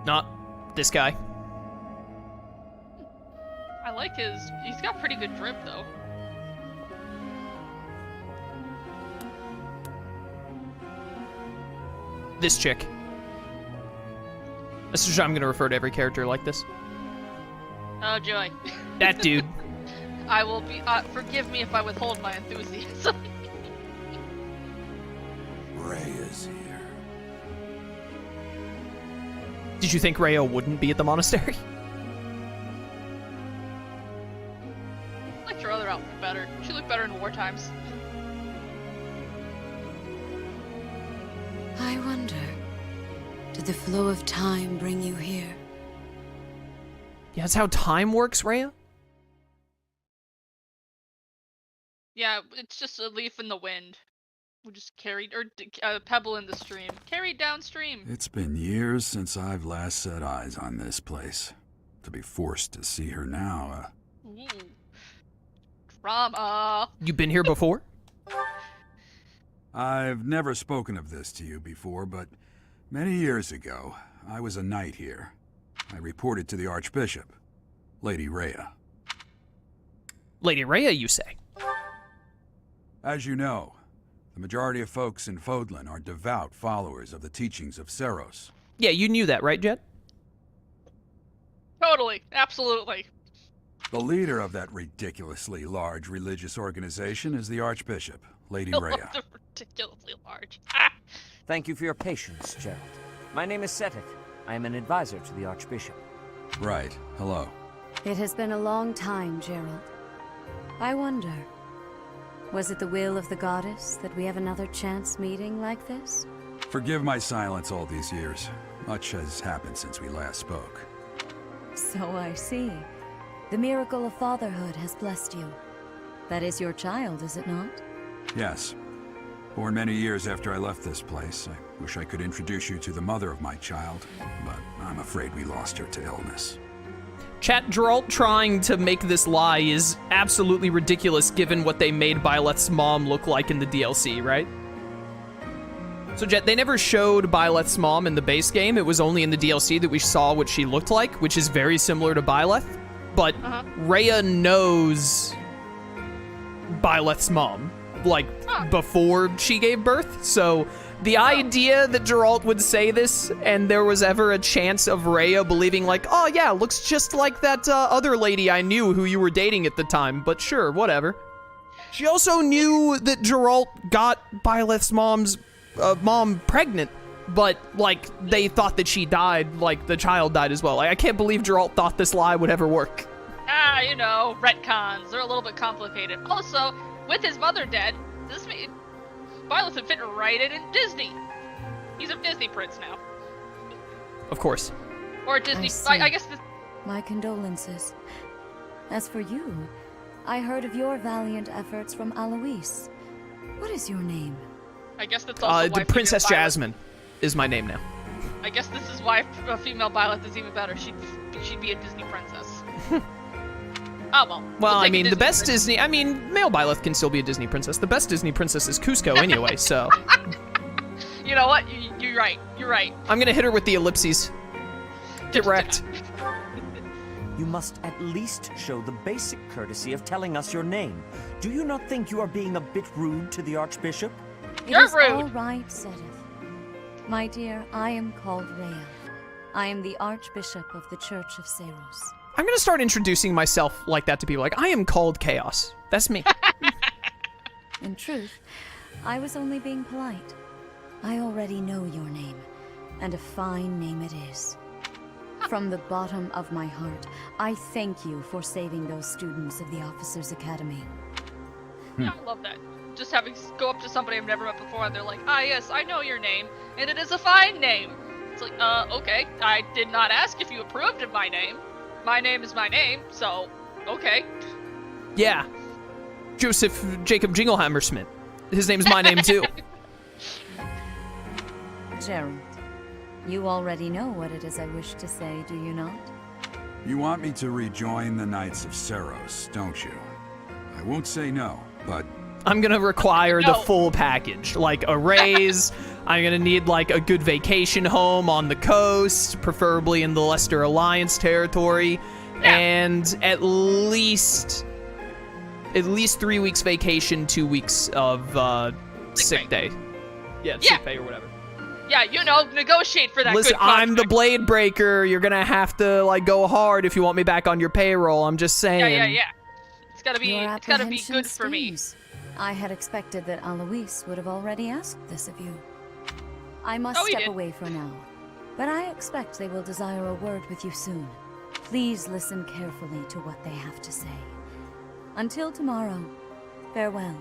Not this guy. I like he's got pretty good drip though. This chick. This is how I'm gonna refer to every character like this. Oh, joy. That dude. I will be, forgive me if I withhold my enthusiasm. Rhea's here. Did you think Rhea wouldn't be at the monastery? I liked her other outfit better. She looked better in war times. I wonder, did the flow of time bring you here? Yeah, that's how time works, Rhea? Yeah, it's just a leaf in the wind. We just carried, or a pebble in the stream. Carried downstream. It's been years since I've last set eyes on this place. To be forced to see her now, Ooh. Drama. You been here before? I've never spoken of this to you before, but many years ago, I was a knight here. I reported to the Archbishop, Lady Rhea. Lady Rhea, you say? As you know, the majority of folks in Fódlan are devout followers of the teachings of Seiros. Yeah, you knew that, right, Jed? Totally. Absolutely. The leader of that ridiculously large religious organization is the Archbishop, Lady Rhea. Ridiculously large. Thank you for your patience, Jeralt. My name is Setik. I am an advisor to the Archbishop. Right. Hello. It has been a long time, Jeralt. I wonder, was it the will of the goddess that we have another chance meeting like this? Forgive my silence all these years. Much has happened since we last spoke. So I see. The miracle of fatherhood has blessed you. That is your child, is it not? Yes. Born many years after I left this place, I wish I could introduce you to the mother of my child, but I'm afraid we lost her to illness. Chat, Jeralt trying to make this lie is absolutely ridiculous given what they made Byleth's mom look like in the DLC, right? So, Jet, they never showed Byleth's mom in the base game. It was only in the DLC that we saw what she looked like, which is very similar to Byleth. But Rhea knows Byleth's mom, like, before she gave birth. So the idea that Jeralt would say this and there was ever a chance of Rhea believing like, oh yeah, looks just like that other lady I knew who you were dating at the time, but sure, whatever. She also knew that Jeralt got Byleth's mom's mom pregnant, but like they thought that she died, like the child died as well. Like, I can't believe Jeralt thought this lie would ever work. You know, retcons, they're a little bit complicated. Also, with his mother dead, does this mean Byleth would fit right in Disney? He's a Disney prince now. Of course. Or a Disney, I guess this... My condolences. As for you, I heard of your valiant efforts from Alois. What is your name? I guess that's also why the Princess Jasmine is my name now. I guess this is why a female Byleth is even better. She'd be a Disney princess. Oh, well. Well, I mean, the best princess. Disney... I mean, male Byleth can still be a Disney princess. The best Disney princess is Cusco anyway, so... You know what? You're right. You're right. I'm gonna hit her with the ellipses. Get wrecked. You must at least show the basic courtesy of telling us your name. Do you not think you are being a bit rude to the Archbishop? You're It is rude. all right, Sedith. My dear, I am called Rhea. I am the Archbishop of the Church of Seiros. I'm gonna start introducing myself like that to people. Like, I am called Chaos. That's me. In truth, I was only being polite. I already know your name, and a fine name it is. From the bottom of my heart, I thank you for saving those students of the Officers' Academy. Yeah, I love that. Just having go up to somebody I've never met before and they're like, ah yes, I know your name, and it is a fine name. It's like, okay, I did not ask if you approved of my name. My name is my name, so, okay. Yeah. Joseph Jacob Jinglehammersmith. His name's my name too. Jeralt, you already know what it is I wish to say, do you not? You want me to rejoin the Knights of Seiros, don't you? I won't say no, but I'm gonna require the No. full package, like a raise. I'm gonna need like a good vacation home on the coast, preferably in the Leicester Alliance territory, and at least 3 weeks vacation, 2 weeks of sick day. Yeah, sick pay or whatever. Yeah, negotiate for that. Listen, good contract. I'm the blade breaker. You're gonna have to like go hard if you want me back on your payroll. I'm just saying. Yeah. It's gotta be. Your It's gotta be good apprehension for me. stings. I had expected that Alois would have already asked this of you. I must Oh, he step did. away for now, but I expect they will desire a word with you soon. Please listen carefully to what they have to say. Until tomorrow, farewell.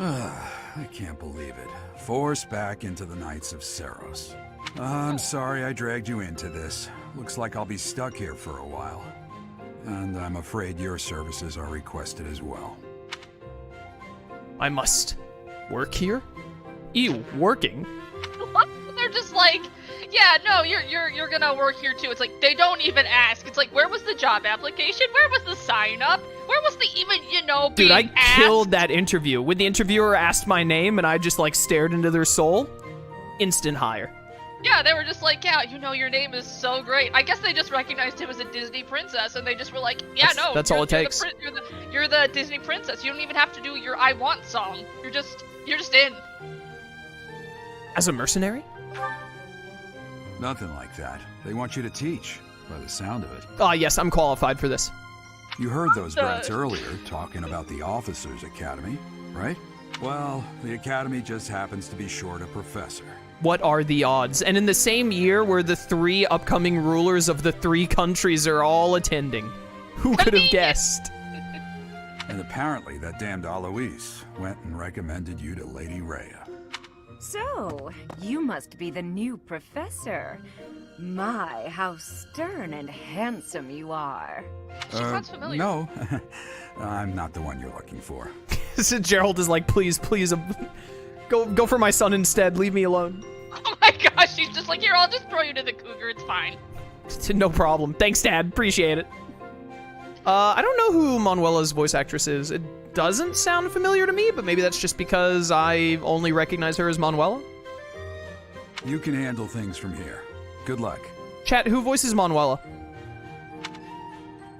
I can't believe it. Forced back into the Knights of Saros. I'm sorry I dragged you into this. Looks like I'll be stuck here for a while. And I'm afraid your services are requested as well. I must work here? Ew, working? They're just like, yeah, no, you're gonna work here too. It's like they don't even ask. It's like, where was the job application? Where was the sign up? Where was the even, being Dude, I asked? killed that interview. When the interviewer asked my name and I just like stared into their soul, instant hire. Yeah, they were just like, yeah, your name is so great. I guess they just recognized him as a Disney princess, and they just were like, yeah, That's all it takes. You're the Disney princess. You don't even have to do your "I Want" song. You're just in. As a mercenary? Nothing like that. They want you to teach, by the sound of it. Ah, yes, I'm qualified for this. You heard those brats earlier talking about the Officers' Academy, right? Well, the Academy just happens to be short a professor. What are the odds? And in the same year where the 3 upcoming rulers of the 3 countries are all attending. Who could have guessed? And apparently that damned Alois went and recommended you to Lady Rhea. So, you must be the new professor. My, how stern and handsome you are. She sounds familiar. No, I'm not the one you're looking for. So Jeralt is like, please, go for my son instead. Leave me alone. Oh my gosh, she's just like, here, I'll just throw you to the cougar. It's fine. No problem. Thanks, Dad. Appreciate it. I don't know who Manuela's voice actress is. It doesn't sound familiar to me, but maybe that's just because I only recognize her as Manuela. You can handle things from here. Good luck. Chat, who voices Manuela?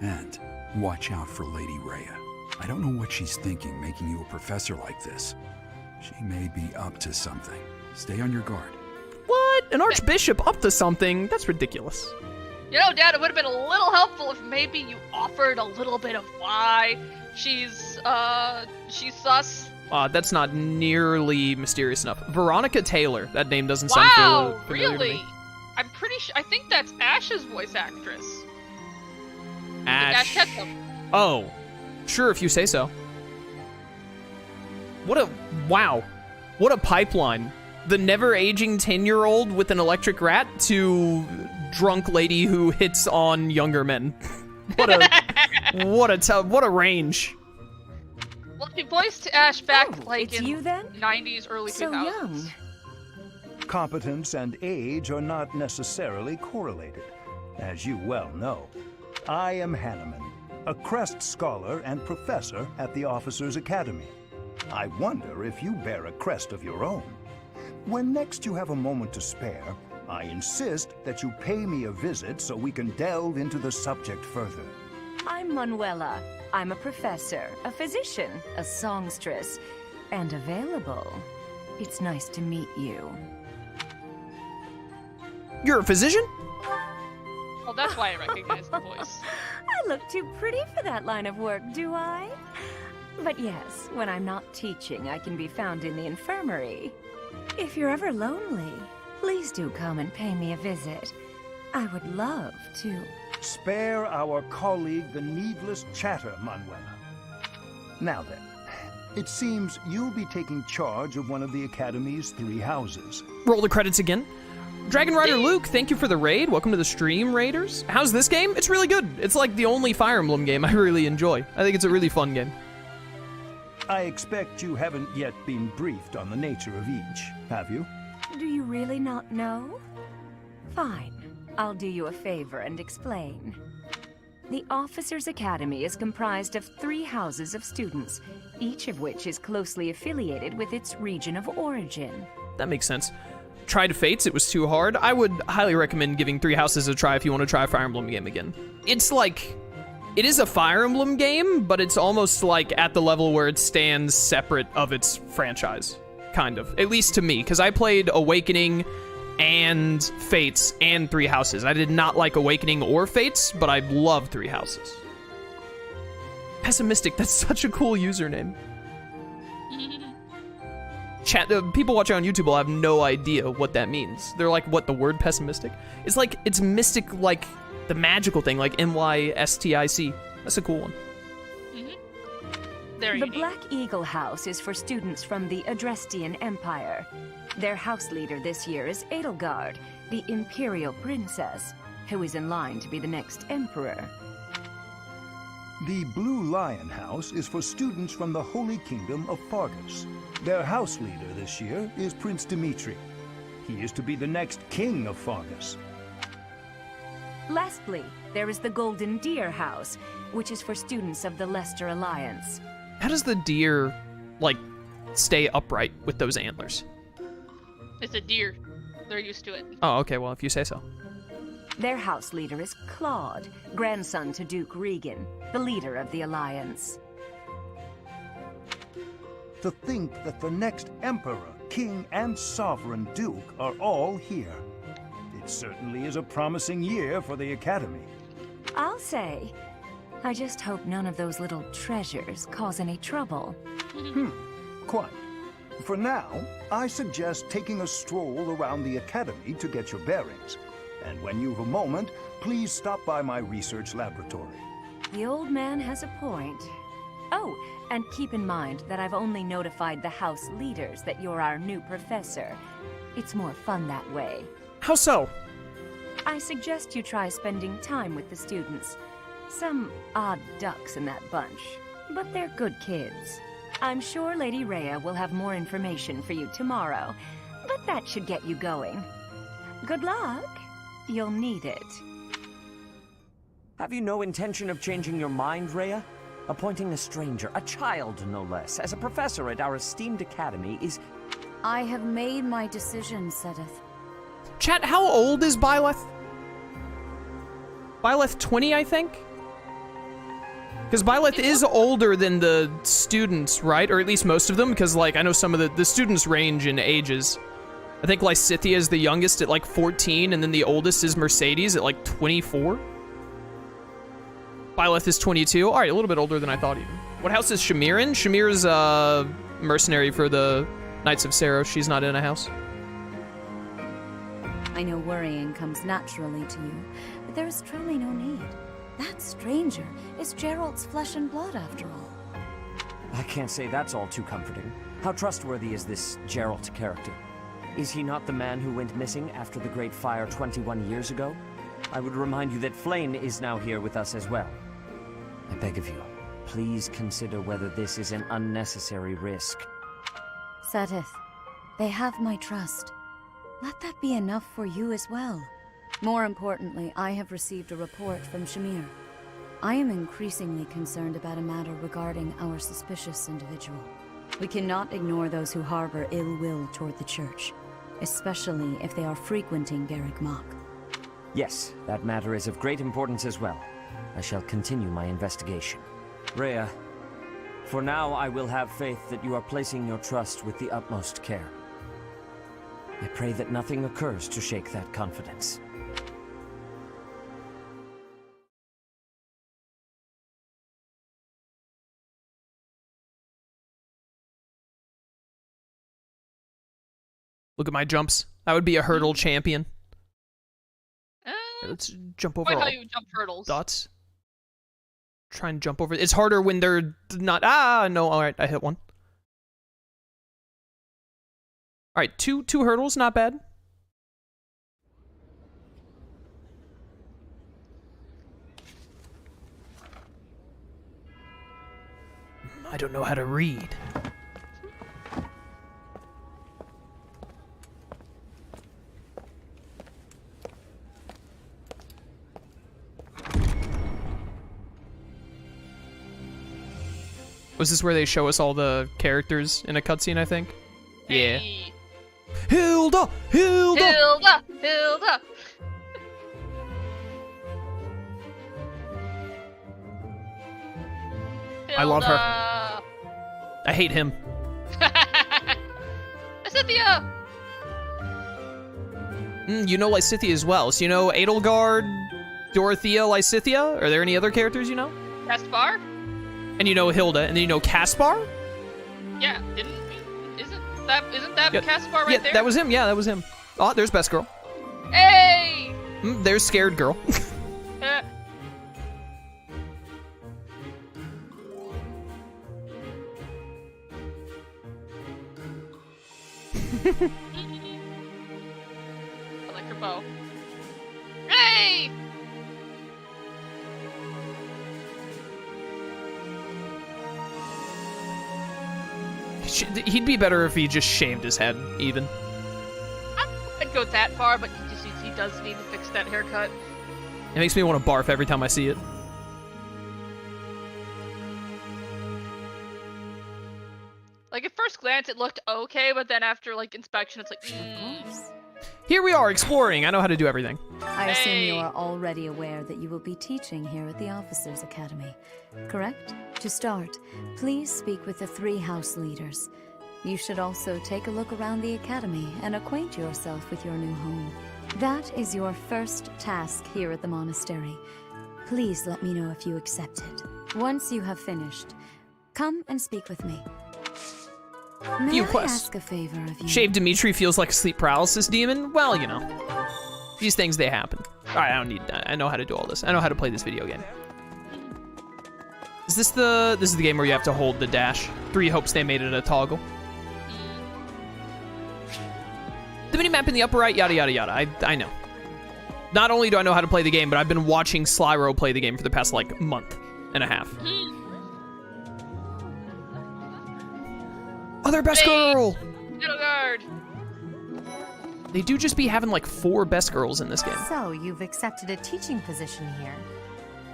And watch out for Lady Rhea. I don't know what she's thinking making you a professor like this. She may be up to something. Stay on your guard. What? An archbishop up to something? That's ridiculous. Dad, it would have been a little helpful if maybe you offered a little bit of why she's sus. That's not nearly mysterious enough. Veronica Taylor. That name doesn't sound Wow, familiar to really? me. I'm pretty sure. I think that's Ash's voice actress. Ash. Ash Ketchum. Oh, sure, if you say so. What a pipeline. The never-aging 10-year-old with an electric rat to drunk lady who hits on younger men. What a range. Well, she voiced Ash back It's in you then? 90s, early So 2000s. young. Competence and age are not necessarily correlated, as you well know. I am Hanneman, a Crest Scholar and Professor at the Officers' Academy. I wonder if you bear a crest of your own. When next you have a moment to spare, I insist that you pay me a visit so we can delve into the subject further. I'm Manuela. I'm a professor, a physician, a songstress, and available. It's nice to meet you. You're a physician? Well, that's why I recognize the voice. I look too pretty for that line of work, do I? But yes, when I'm not teaching, I can be found in the infirmary. If you're ever lonely, please do come and pay me a visit. I would love to. Spare our colleague the needless chatter, Manuela. Now then, it seems you'll be taking charge of one of the Academy's 3 houses. Roll the credits again. Dragon Rider Luke, thank you for the raid. Welcome to the stream, Raiders. How's this game? It's really good. It's like the only Fire Emblem game I really enjoy. I think it's a really fun game. I expect you haven't yet been briefed on the nature of each, have you? Do you really not know? Fine. I'll do you a favor and explain. The Officers' Academy is comprised of 3 houses of students, each of which is closely affiliated with its region of origin. That makes sense. Tried Fates, it was too hard. I would highly recommend giving 3 Houses a try if you want to try a Fire Emblem game again. It's like, it is a Fire Emblem game, but it's almost like at the level where it stands separate of its franchise. Kind of. At least to me, because I played Awakening and Fates and 3 Houses. I did not like Awakening or Fates, but I love 3 Houses. Pessimistic, that's such a cool username. Chat, people watching on YouTube will have no idea what that means. They're like, what, the word pessimistic? It's like, it's mystic, like the magical thing, like MYSTIC. That's a cool one. The Black Eagle House is for students from the Adrestian Empire. Their house leader this year is Edelgard, the Imperial Princess, who is in line to be the next Emperor. The Blue Lion House is for students from the Holy Kingdom of Fargus. Their house leader this year is Prince Dimitri. He is to be the next king of Fargus. Lastly, there is the Golden Deer House, which is for students of the Leicester Alliance. How does the deer, like, stay upright with those antlers? It's a deer. They're used to it. Oh, okay, well, if you say so. Their house leader is Claude, grandson to Duke Regan, the leader of the Alliance. To think that the next Emperor, King, and Sovereign Duke are all here. It certainly is a promising year for the Academy. I'll say. I just hope none of those little treasures cause any trouble. Quite. For now, I suggest taking a stroll around the Academy to get your bearings. And when you've a moment, please stop by my research laboratory. The old man has a point. Oh, and keep in mind that I've only notified the house leaders that you're our new professor. It's more fun that way. How so? I suggest you try spending time with the students. Some odd ducks in that bunch, but they're good kids. I'm sure Lady Rhea will have more information for you tomorrow, but that should get you going. Good luck. You'll need it. Have you no intention of changing your mind, Rhea? Appointing a stranger, a child no less, as a professor at our esteemed academy is... I have made my decision, Sedith. Chat, how old is Byleth? Byleth 20, I think? Because Byleth is older than the students, right? Or at least most of them, because, like, I know some of the students range in ages. I think Lysithea is the youngest at, like, 14, and then the oldest is Mercedes at, like, 24. Byleth is 22. All right, a little bit older than I thought, even. What house is Shamir in? Shamir's mercenary for the Knights of Saros. She's not in a house. I know worrying comes naturally to you, but there is truly no need. That stranger is Jeralt's flesh and blood, after all. I can't say that's all too comforting. How trustworthy is this Jeralt character? Is he not the man who went missing after the Great Fire 21 years ago? I would remind you that Flayn is now here with us as well. I beg of you, please consider whether this is an unnecessary risk. Sedith, they have my trust. Let that be enough for you as well. More importantly, I have received a report from Shamir. I am increasingly concerned about a matter regarding our suspicious individual. We cannot ignore those who harbor ill will toward the Church, especially if they are frequenting Garreg Mach. Yes, that matter is of great importance as well. I shall continue my investigation. Rhea, for now I will have faith that you are placing your trust with the utmost care. I pray that nothing occurs to shake that confidence. Look at my jumps. That would be a hurdle champion. Let's jump over Quite how all you jump hurdles. dots. Try and jump over. It's harder when they're not... Ah, no. All right, I hit one. All right, two hurdles, not bad. I don't know how to read. Was this where they show us all the characters in a cutscene, I think? Yeah. Hey. Hilda! Hilda! Hilda! Hilda! I love her. Hilda. I hate him. Cynthia! You know Lysithea as well. So you know Edelgard, Dorothea, Lysithea? Are there any other characters you know? Caspar? And you know Hilda, and then you know Caspar? Yeah, isn't that Yeah. Caspar right Yeah, there? that was him. Yeah, that was him. Oh, there's Best Girl. Hey! There's Scared Girl. Eh. I like her bow. Hey! He'd be better if he just shaved his head, even. I wouldn't go that far, but he does need to fix that haircut. It makes me want to barf every time I see it. Like, at first glance, it looked okay, but then after, like, inspection, it's like, Of course. Here we are, exploring. I know how to do everything. I assume you Hey. are already aware that you will be teaching here at the Officers' Academy, correct? To start, please speak with the 3 house leaders. You should also take a look around the academy and acquaint yourself with your new home. That is your first task here at the monastery. Please let me know if you accept it. Once you have finished, come and speak with me. May Few I quests. ask a favor of you? Shave Dimitri feels like a sleep paralysis demon. Well, you know. These things, they happen. Alright, I don't need that. I know how to do all this. I know how to play this video game. Is this the game where you have to hold the dash? 3 hopes they made it a toggle. The minimap in the upper right, yada yada yada. I know. Not only do I know how to play the game, but I've been watching Slyro play the game for the past, like, month and a half. Other Best Hey. Girl! Edelgard! They do just be having, like, 4 Best Girls in this game. So, you've accepted a teaching position here.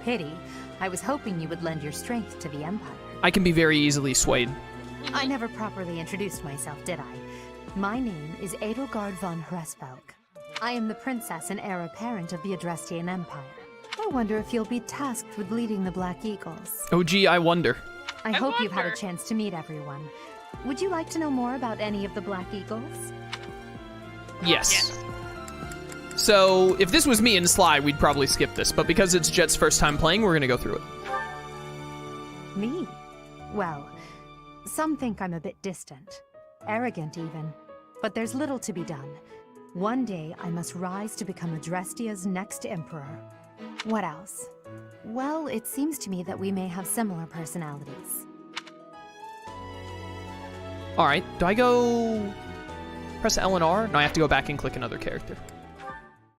Pity. I was hoping you would lend your strength to the Empire. I can be very easily swayed. I never properly introduced myself, did I? My name is Edelgard von Hresvelg. I am the princess and heir apparent of the Adrestian Empire. I wonder if you'll be tasked with leading the Black Eagles. Oh, gee, I wonder. I I hope you've had a wonder. chance to meet everyone. Would you like to know more about any of the Black Eagles? Yes. So, if this was me and Sly, we'd probably skip this, but because it's Jet's first time playing, we're gonna go through it. Me? Well, some think I'm a bit distant. Arrogant, even. But there's little to be done. One day, I must rise to become Adrestia's next emperor. What else? Well, it seems to me that we may have similar personalities. Alright, do I go... press L and R? No, I have to go back and click another character.